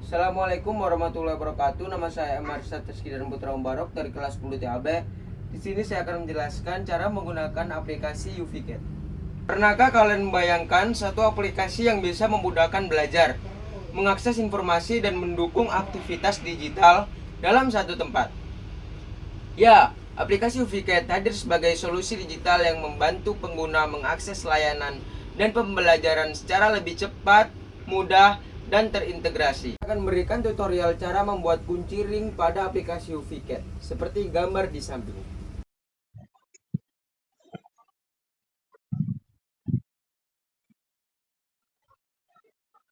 Assalamualaikum warahmatullahi wabarakatuh. Nama saya Marsha Teskidan Putra Umbarok dari kelas 10 TAB. Di sini saya akan menjelaskan cara menggunakan aplikasi UVCAT. Pernahkah kalian membayangkan satu aplikasi yang bisa memudahkan belajar, mengakses informasi dan mendukung aktivitas digital dalam satu tempat? Ya, aplikasi UVCAT hadir sebagai solusi digital yang membantu pengguna mengakses layanan dan pembelajaran secara lebih cepat, mudah, dan terintegrasi. Akan memberikan tutorial cara membuat kunci ring pada aplikasi UVCAT, seperti gambar di samping.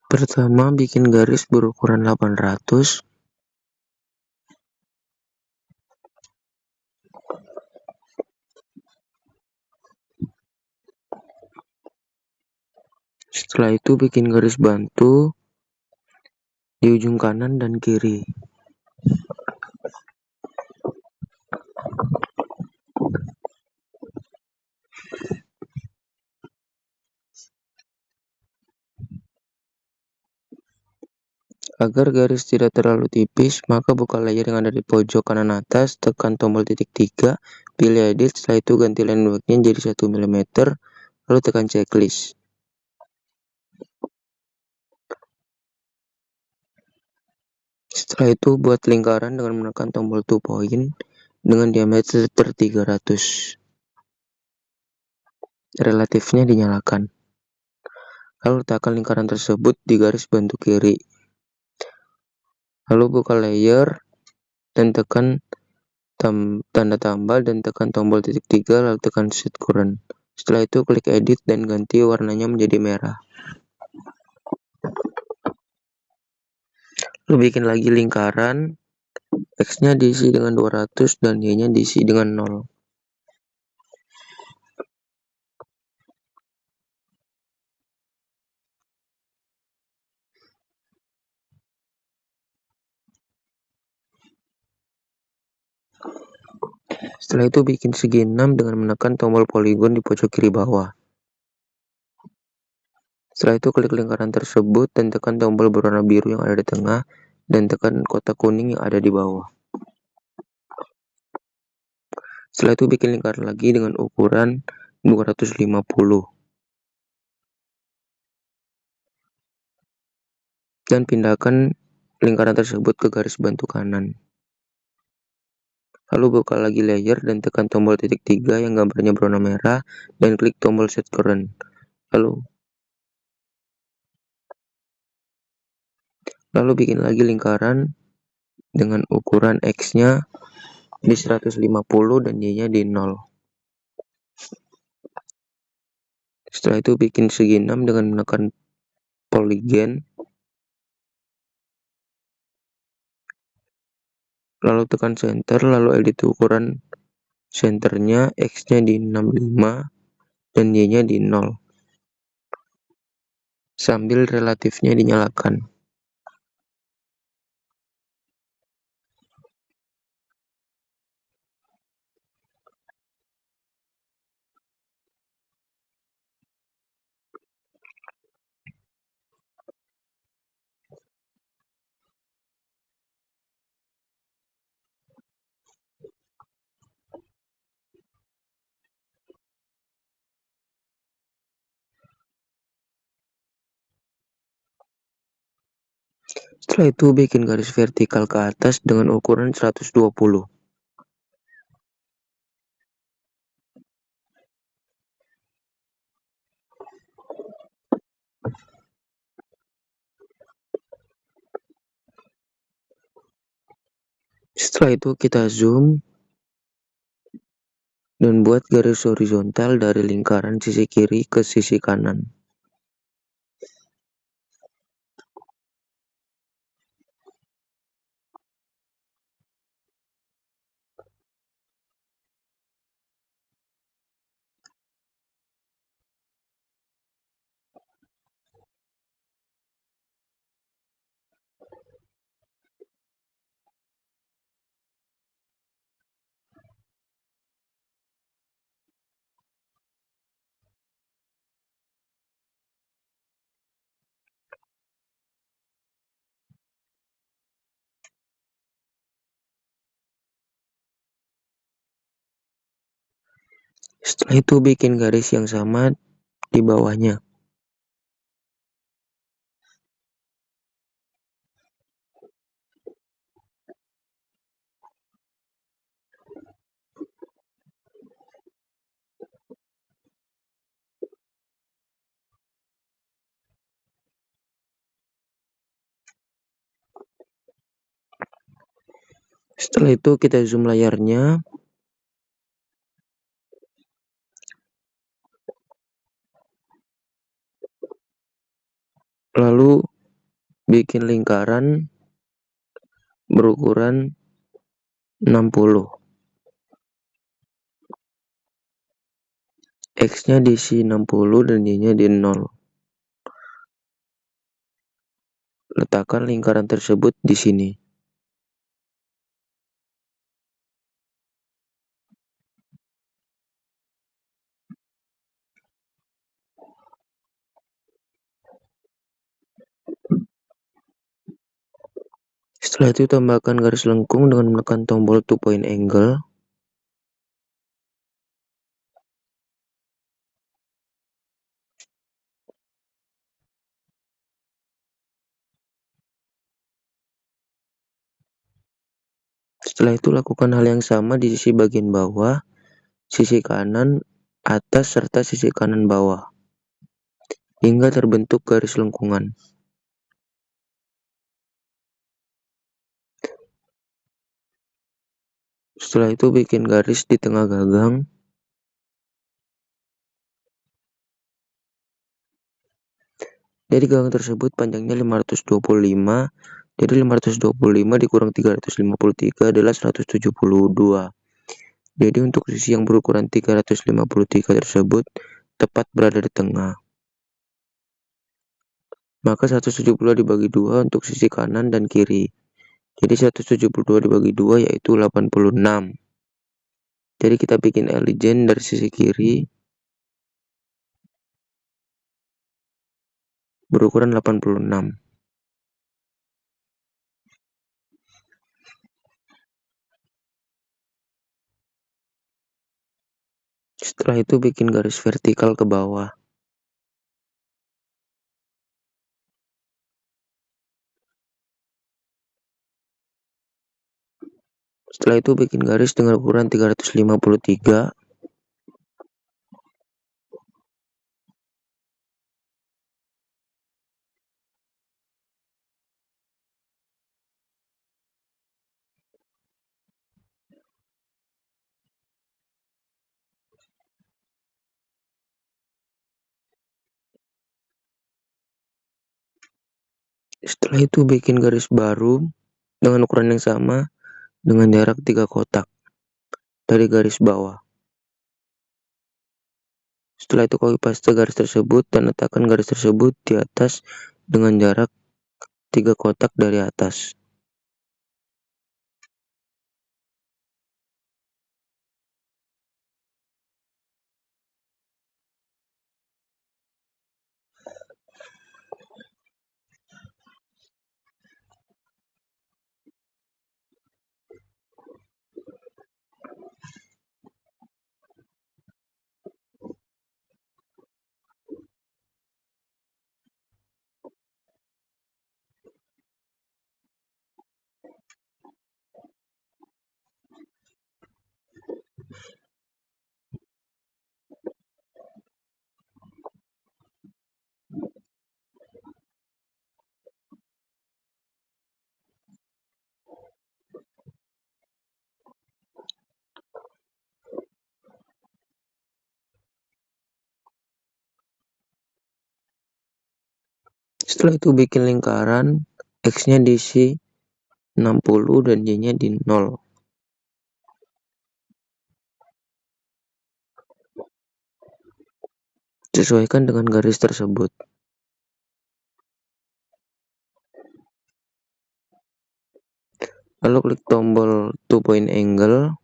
Pertama, bikin garis berukuran 800. Setelah itu bikin garis bantu di ujung kanan dan kiri. Agar garis tidak terlalu tipis, maka buka layer yang ada di pojok kanan atas, tekan tombol titik 3, pilih edit, setelah itu ganti line work-nya jadi 1 mm, lalu tekan checklist. Setelah itu buat lingkaran dengan menekan tombol 2 point dengan diameter 300. Relatifnya dinyalakan. Lalu letakkan lingkaran tersebut di garis bantu kiri. Lalu buka layer dan tekan tanda tambah dan tekan tombol titik 3 lalu tekan set current. Setelah itu klik edit dan ganti warnanya menjadi merah. Lalu bikin lagi lingkaran, X-nya diisi dengan 200 dan Y-nya diisi dengan 0. Setelah itu bikin segi 6 dengan menekan tombol poligon di pojok kiri bawah. Setelah itu klik lingkaran tersebut dan tekan tombol berwarna biru yang ada di tengah dan tekan kotak kuning yang ada di bawah. Setelah itu bikin lingkaran lagi dengan ukuran 250. Dan pindahkan lingkaran tersebut ke garis bantu kanan. Lalu buka lagi layer dan tekan tombol titik 3 yang gambarnya berwarna merah dan klik tombol set current. Lalu bikin lagi lingkaran dengan ukuran X-nya di 150 dan Y-nya di 0. Setelah itu bikin segi 6 dengan menekan poligon. Lalu tekan center, lalu edit ukuran centernya, X-nya di 65 dan Y-nya di 0. Sambil relatifnya dinyalakan. Setelah itu bikin garis vertikal ke atas dengan ukuran 120. Setelah itu kita zoom dan buat garis horizontal dari lingkaran sisi kiri ke sisi kanan. Setelah itu bikin garis yang sama di bawahnya. Setelah itu kita zoom layarnya. Lalu bikin lingkaran berukuran 60. X-nya diisi 60 dan Y-nya di 0. Letakkan lingkaran tersebut di sini. Setelah itu tambahkan garis lengkung dengan menekan tombol 2 point angle. Setelah itu lakukan hal yang sama di sisi bagian bawah, sisi kanan, atas, serta sisi kanan bawah, hingga terbentuk garis lengkungan. Setelah itu bikin garis di tengah gagang. Jadi gagang tersebut panjangnya 525, jadi 525 dikurang 353 adalah 172. Jadi untuk sisi yang berukuran 353 tersebut tepat berada di tengah. Maka 172 dibagi 2 untuk sisi kanan dan kiri. Jadi 172 dibagi 2 yaitu 86. Jadi kita bikin legend dari sisi kiri berukuran 86. Setelah itu bikin garis vertikal ke bawah. Setelah itu bikin garis dengan ukuran 353. Setelah itu bikin garis baru dengan ukuran yang sama dengan jarak 3 kotak dari garis bawah. Setelah itu copy paste garis tersebut dan letakkan garis tersebut di atas dengan jarak 3 kotak dari atas. Setelah itu bikin lingkaran, X-nya diisi 60 dan Y-nya di 0. Sesuaikan dengan garis tersebut. Lalu klik tombol 2 point angle.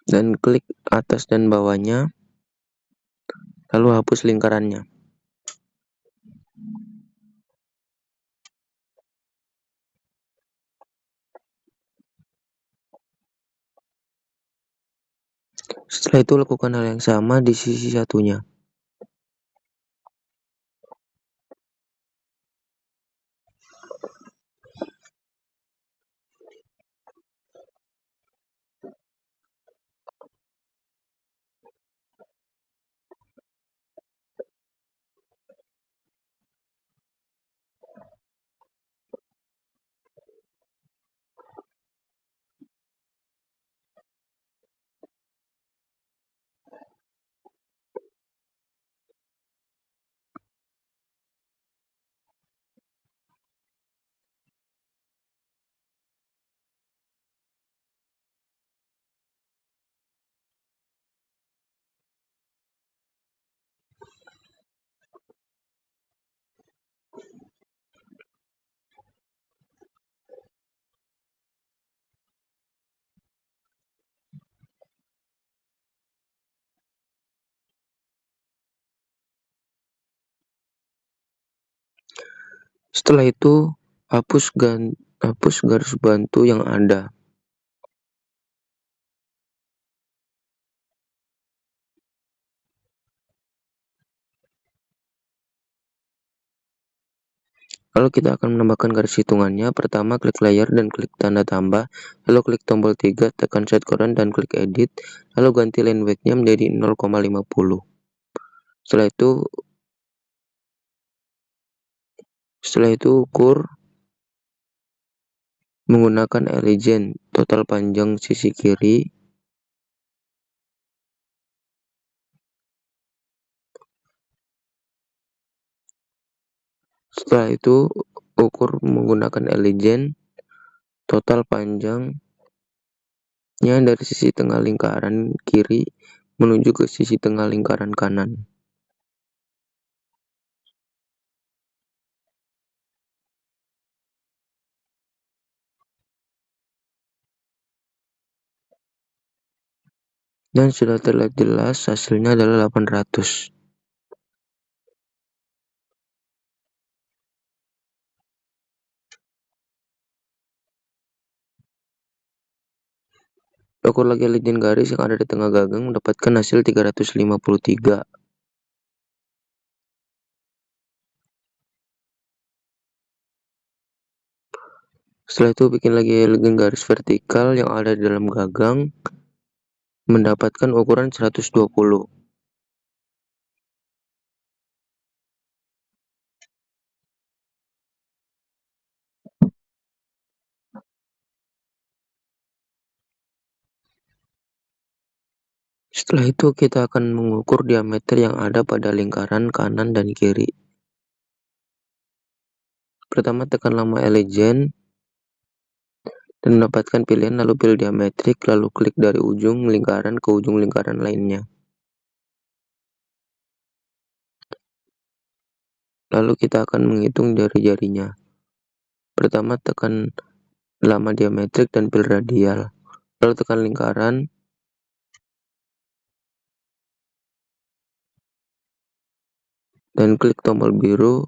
Dan klik atas dan bawahnya. Lalu hapus lingkarannya. Setelah itu lakukan hal yang sama di sisi satunya. Setelah itu, hapus garis bantu yang ada. Lalu kita akan menambahkan garis hitungannya. Pertama, klik layer dan klik tanda tambah. Lalu klik tombol 3, tekan set current dan klik edit. Lalu ganti line weight-nya menjadi 0,50. Setelah itu ukur menggunakan Legend total panjang sisi kiri. Setelah itu ukur menggunakan Legend total panjangnya dari sisi tengah lingkaran kiri menuju ke sisi tengah lingkaran kanan. Dan sudah terlihat jelas hasilnya adalah 800. Ukur lagi legend garis yang ada di tengah gagang mendapatkan hasil 353. Setelah itu bikin lagi legend garis vertikal yang ada di dalam gagang mendapatkan ukuran 120. Setelah itu kita akan mengukur diameter yang ada pada lingkaran kanan dan kiri. Pertama tekan lama Legend dan mendapatkan pilihan, lalu pilih diametrik, lalu klik dari ujung lingkaran ke ujung lingkaran lainnya. Lalu kita akan menghitung jari-jarinya. Pertama tekan lama diametrik dan pilih radial. Lalu tekan lingkaran dan klik tombol biru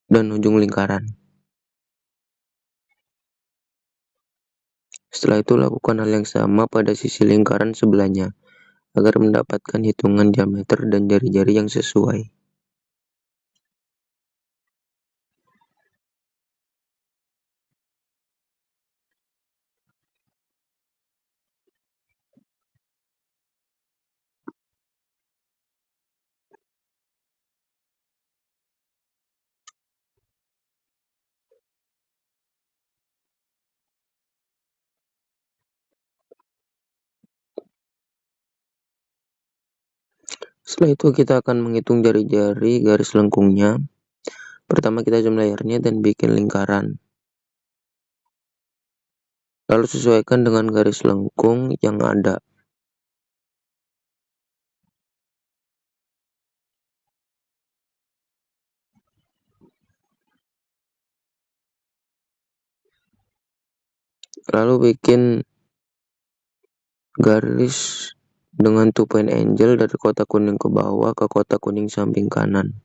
dan ujung lingkaran. Setelah itu lakukan hal yang sama pada sisi lingkaran sebelahnya agar mendapatkan hitungan diameter dan jari-jari yang sesuai. Setelah itu kita akan menghitung jari-jari garis lengkungnya. Pertama kita zoom layernya dan bikin lingkaran. Lalu sesuaikan dengan garis lengkung yang ada. Lalu bikin garis dengan 2 point angle dari kotak kuning ke bawah ke kotak kuning samping kanan.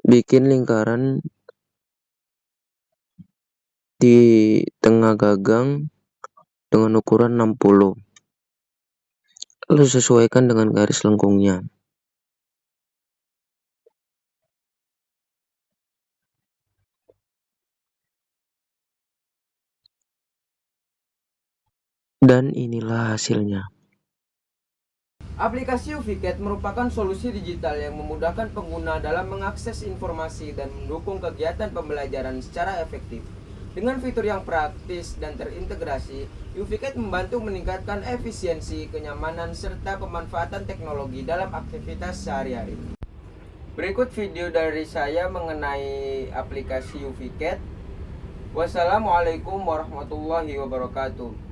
bikin lingkaran di tengah gagang dengan ukuran 60. Lalu sesuaikan dengan garis lengkungnya. Dan inilah hasilnya. Aplikasi UVCAD merupakan solusi digital yang memudahkan pengguna dalam mengakses informasi dan mendukung kegiatan pembelajaran secara efektif. Dengan fitur yang praktis dan terintegrasi, UVCAD membantu meningkatkan efisiensi, kenyamanan, serta pemanfaatan teknologi dalam aktivitas sehari-hari. Berikut video dari saya mengenai aplikasi UVCAD. Wassalamualaikum warahmatullahi wabarakatuh.